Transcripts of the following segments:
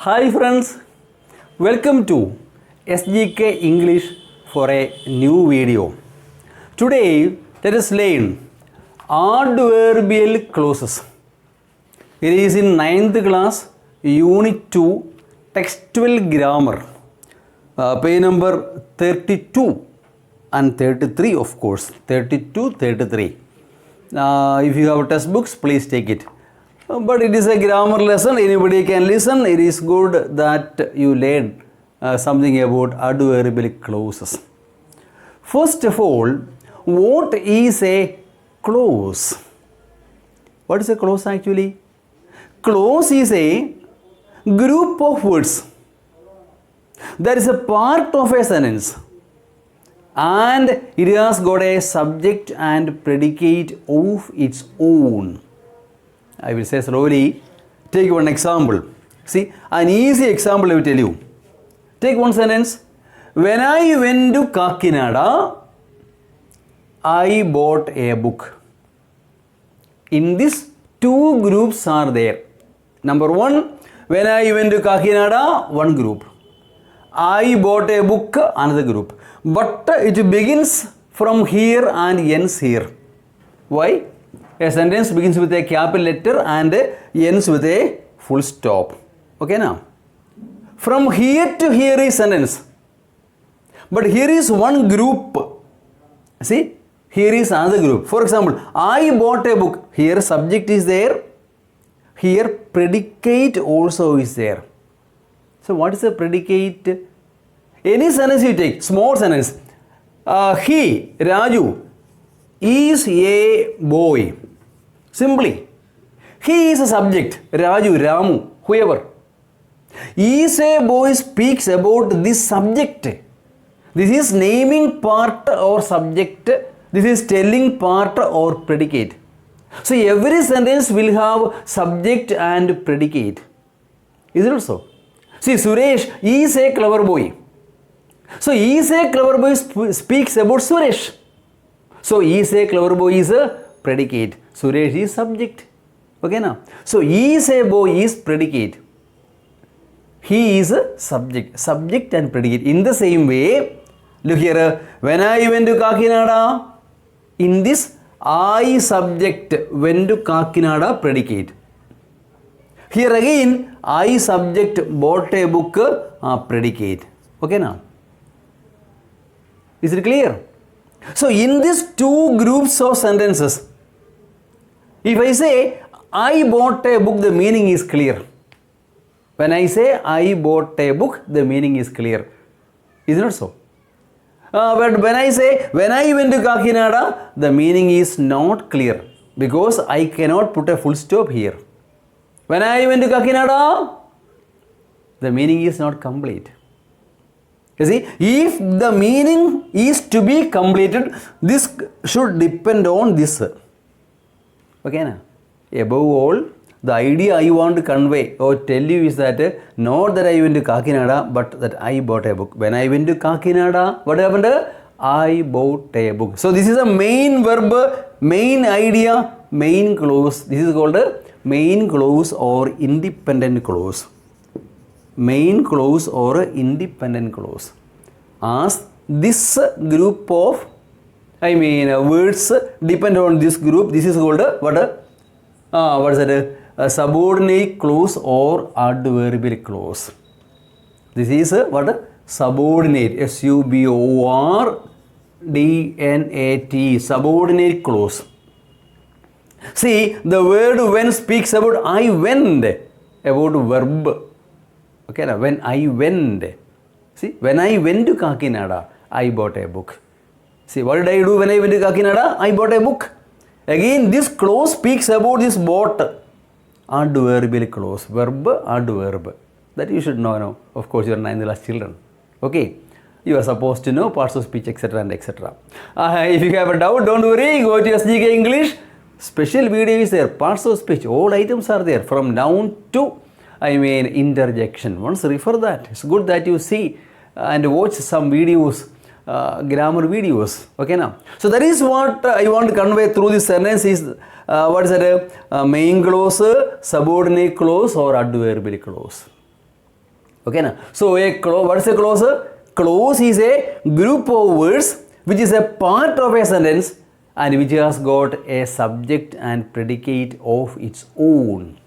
Hi friends, welcome to SGK English for a new video. Today let us learn adverbial clauses. It is in 9th class, Unit 2, Textual Grammar, page number 32 and 33 of course, 32, 33. If you have textbooks, please take it. But it is a grammar lesson, anybody can listen. It is good that you learn something about adverbial clauses. First of all, what is a clause? What is a clause actually? Clause is a group of words that is a part of a sentence and it has got a subject and predicate of its own. I will say slowly. Take one example. See, an easy example I will tell you. Take one sentence. When I went to Kakinada, I bought a book. In this, two groups are there. Number one, when I went to Kakinada, one group. I bought a book, another group. But it begins from here and ends here. Why? A sentence begins with a capital letter and ends with a full stop. Okay now? From here to here is sentence. But here is one group. See? Here is another group. For example, I bought a book. Here subject is there. Here predicate also is there. So what is the predicate? Any sentence you take, small sentence. He, Raju, is a boy. Simply, he is a subject. Raju, Ramu, whoever. Is a boy speaks about this subject. This is naming part or subject. This is telling part or predicate. So every sentence will have subject and predicate. Is it so? See, Suresh is a clever boy. So is a clever boy speaks about Suresh. So is a clever boy is a predicate. Suresh is subject. Okay now. So is a boy is predicate. He is a subject. Subject and predicate. In the same way, look here. When I went to Kakinada, in this I subject went to Kakinada predicate. Here again I subject bought a book predicate. Okay now. Is it clear? So in these two groups of sentences, if I say I bought a book, the meaning is clear. When I say I bought a book, the meaning is clear. Is it not so? But when I say when I went to Kakinada, the meaning is not clear because I cannot put a full stop here. When I went to Kakinada, the meaning is not complete. You see, if the meaning is to be completed, this should depend on this. Okay, na? Above all, the idea I want to convey or tell you is that not that I went to Kakinada, but that I bought a book. When I went to Kakinada, what happened? I bought a book. So this is a main verb, main idea, main clause. This is called a main clause or independent clause. Main clause or independent clause. As this group of words depend on this group, this is called what is it? A subordinate clause or adverbial clause. This is what? Subordinate. S-U-B-O-R-D-N-A-T. Subordinate clause. See, the word when speaks about I went, about verb. Okay, now when I went, see, when I went to Kakinada, I bought a book. See, what did I do when I went to Kakinada? I bought a book. Again, this clause speaks about this bought. Adverbial clause, verb, adverb. That you should know now. Of course, you are 9th class children. Okay, you are supposed to know parts of speech, etc. and etc. If you have a doubt, don't worry. Go to SGK English. Special video is there. Parts of speech, all items are there from noun to interjection. Once refer that. It's good that you see and watch some videos, grammar videos. Okay now. So that is what I want to convey through this sentence is what is it? Main clause, subordinate clause or adverbial clause. Okay, now. So what is a clause? Clause is a group of words which is a part of a sentence and which has got a subject and predicate of its own.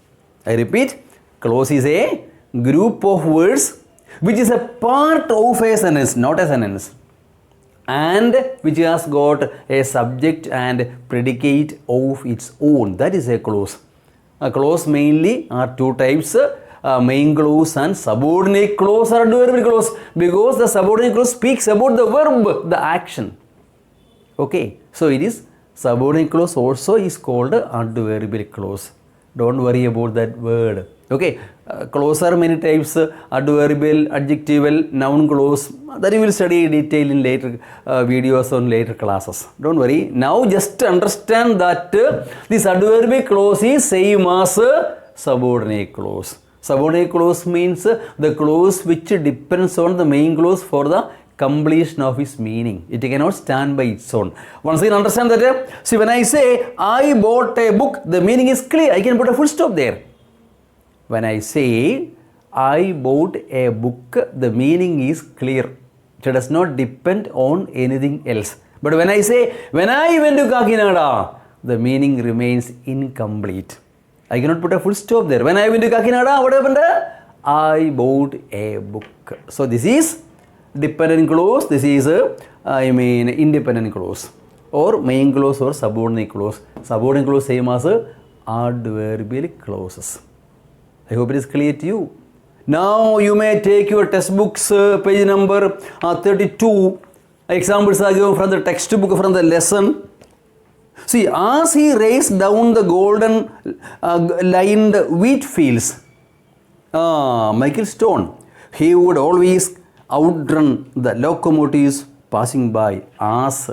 I repeat, clause is a group of words which is a part of a sentence, not a sentence, and which has got a subject and predicate of its own. That is a clause. A clause mainly are two types, main clause and subordinate clause or adverbial clause, because the subordinate clause speaks about the verb, the action. Okay, so it is subordinate clause also is called adverbial clause. Don't worry about that word. Okay, clause are many types, adverbial, adjectival, noun clause, that you will study in detail in later videos on later classes. Don't worry. Now just understand that this adverbial clause is same as subordinate clause. Subordinate clause means the clause which depends on the main clause for the completion of its meaning. It cannot stand by its own. Once again understand that. See, when I say I bought a book, the meaning is clear. I can put a full stop there. When I say I bought a book, the meaning is clear. It does not depend on anything else. But when I say when I went to Kakinada, the meaning remains incomplete. I cannot put a full stop there. When I went to Kakinada, what happened? I bought a book. So this is dependent clause. This is independent clause or main clause or subordinate clause. Subordinate clause same as adverbial clauses. I hope it is clear to you. Now you may take your textbooks, page number 32. Examples are given from the textbook, from the lesson. See, as he raced down the golden lined wheat fields, Michael Stone, he would always outrun the locomotives passing by. As,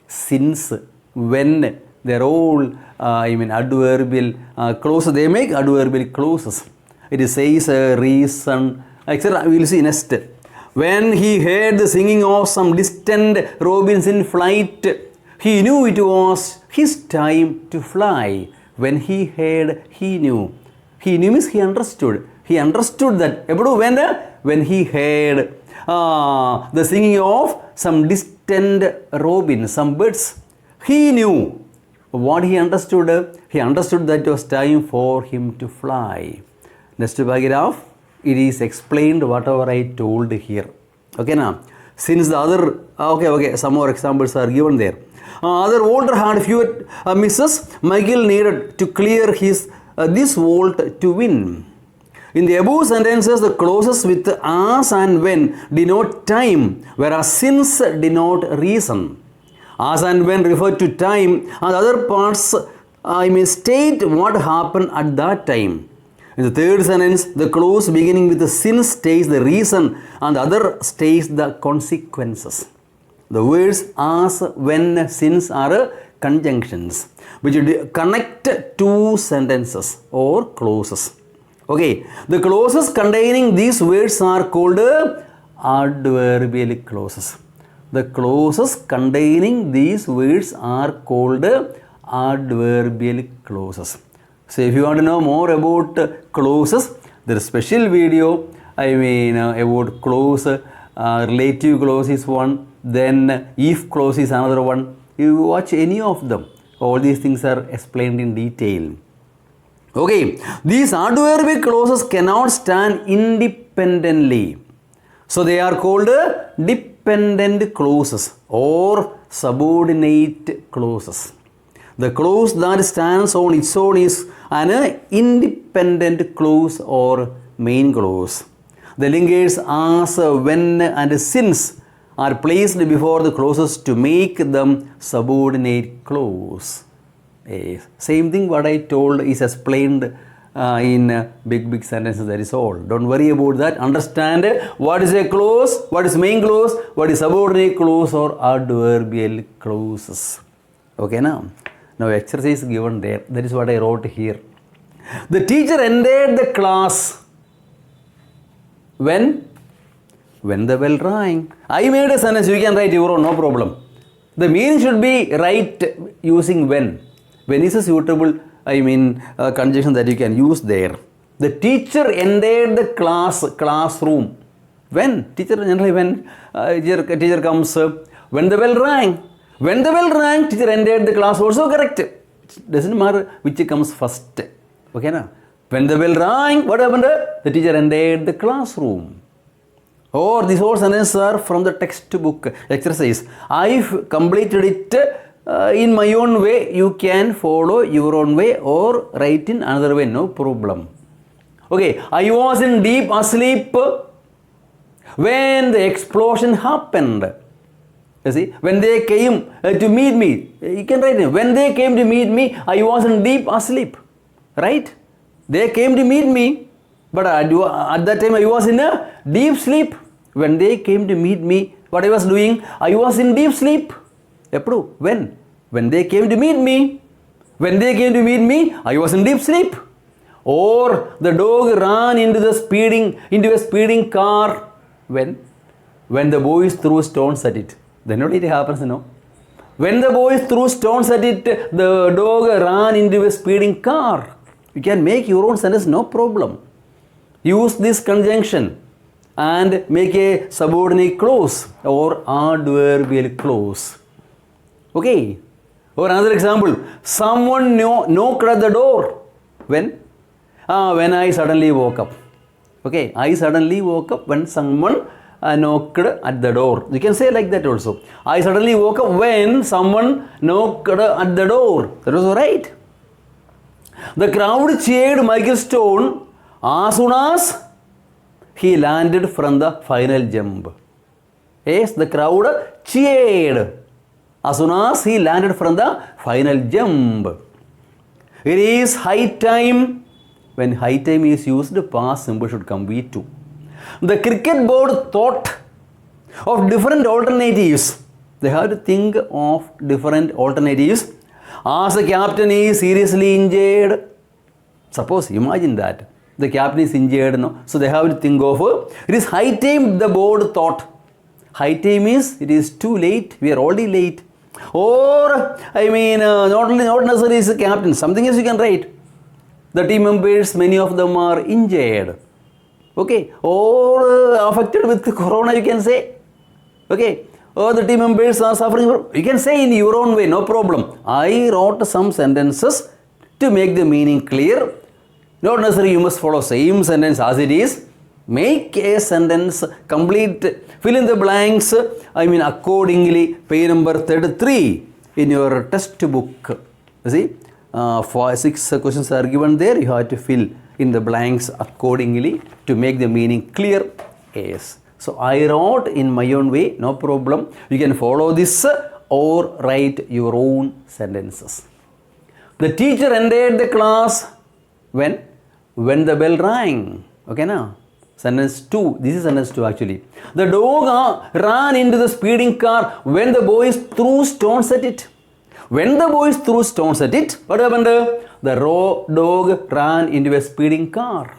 since, when, they are all adverbial clauses. They make adverbial clauses. It says reason, etc. We will see next. When he heard the singing of some distant robins in flight, he knew it was his time to fly. When he heard, he knew. He knew means he understood. He understood that. When he heard the singing of some distant robins, some birds, he knew. What he understood? He understood that it was time for him to fly. Next paragraph, it is explained whatever I told here. Okay, now, since the other, some more examples are given there. Other vaulter had fewer misses. Michael needed to clear this vault to win. In the above sentences, the clauses with as and when denote time, whereas since denote reason. As and when refer to time, and other parts state what happened at that time. In the third sentence, the clause beginning with the since states the reason and the other states the consequences. The words as, when, since are conjunctions which connect two sentences or clauses. Okay, the clauses containing these words are called adverbial clauses. The clauses containing these words are called adverbial clauses. So if you want to know more about clauses, there is a special video about clause, relative clause is one, then if clause is another one. You watch any of them. All these things are explained in detail. Okay, these adverbial clauses cannot stand independently. So they are called dependent clauses or subordinate clauses. The clause that stands on its own is an independent clause or main clause. The linkers as, when and since are placed before the clauses to make them subordinate clause. Same thing what I told is explained in big sentences, that is all. Don't worry about that. Understand what is a clause, what is main clause, what is subordinate clause or adverbial clauses. Okay, now exercise given there. That is what I wrote here. The teacher entered the class when the bell rang. I made a sentence, you can write your own, no problem. The meaning should be right using when. When is a suitable conjunction that you can use there. The teacher entered the classroom. When? Teacher, generally when teacher comes, when the bell rang. When the bell rang, teacher entered the class, also correct. It doesn't matter which comes first. Okay, na? When the bell rang, what happened? The teacher entered the classroom. Or these whole sentences are from the textbook exercise. I've completed it in my own way. You can follow your own way or write in another way, no problem. Okay, I was in deep asleep when the explosion happened. You see, when they came to meet me, you can write it. When they came to meet me, I was in deep asleep. Right? They came to meet me, but at that time I was in a deep sleep. When they came to meet me, what I was doing? I was in deep sleep. When? When they came to meet me. When they came to meet me, I was in deep sleep. Or the dog ran into a speeding car. When the boys threw stones at it. Then what it happens, no? When the boys threw stones at it, the dog ran into a speeding car. You can make your own sentence, no problem. Use this conjunction and make a subordinate clause or adverbial clause. Okay. Or another example, someone knocked at the door. When? When I suddenly woke up. Okay, I suddenly woke up when someone knocked at the door. You can say like that also. I suddenly woke up when someone knocked at the door. That was right. The crowd cheered Michael Stone as soon as he landed from the final jump. Yes, the crowd cheered as soon as he landed from the final jump. It is high time. When high time is used, past simple should come V2. The cricket board thought of different alternatives. They have to think of different alternatives. As the captain is seriously injured, suppose, imagine that. The captain is injured, no? So they have to think of, it is high time, the board thought. High time is, it is too late, we are already late. Or, not necessarily is the captain, something else you can write. The team members, many of them are injured. Okay. Or affected with corona, you can say. Okay. Or the team members are suffering. You can say in your own way, no problem. I wrote some sentences to make the meaning clear. Not necessarily you must follow same sentence as it is. Make a sentence complete. Fill in the blanks. Accordingly. Page number 33 in your textbook. You see? 6 questions are given there. You have to fill in the blanks accordingly to make the meaning clear. Yes. So I wrote in my own way, no problem. You can follow this or write your own sentences. The teacher entered the class when the bell rang. Okay, now sentence 2. This is sentence 2 actually. The dog ran into the speeding car when the boys threw stones at it. When the boys threw stones at it, what happened? The dog ran into a speeding car.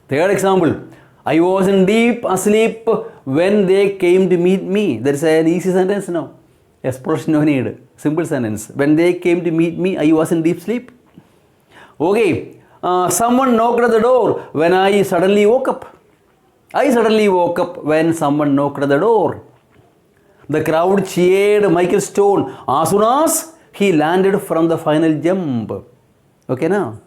Third example, I was in deep asleep when they came to meet me. That is an easy sentence now. Explanation no need. Simple sentence. When they came to meet me, I was in deep sleep. Okay. Someone knocked at the door when I suddenly woke up. I suddenly woke up when someone knocked at the door. The crowd cheered Michael Stone as soon as he landed from the final jump. Okay, now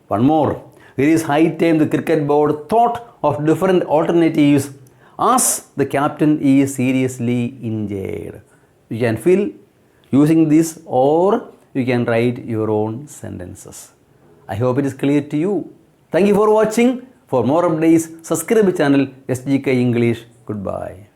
one more. It is high time the cricket board thought of different alternatives as the captain is seriously injured. You can fill using this or you can write your own sentences. I hope it is clear to you. Thank you for watching. For more updates, subscribe to channel SGK English. Goodbye.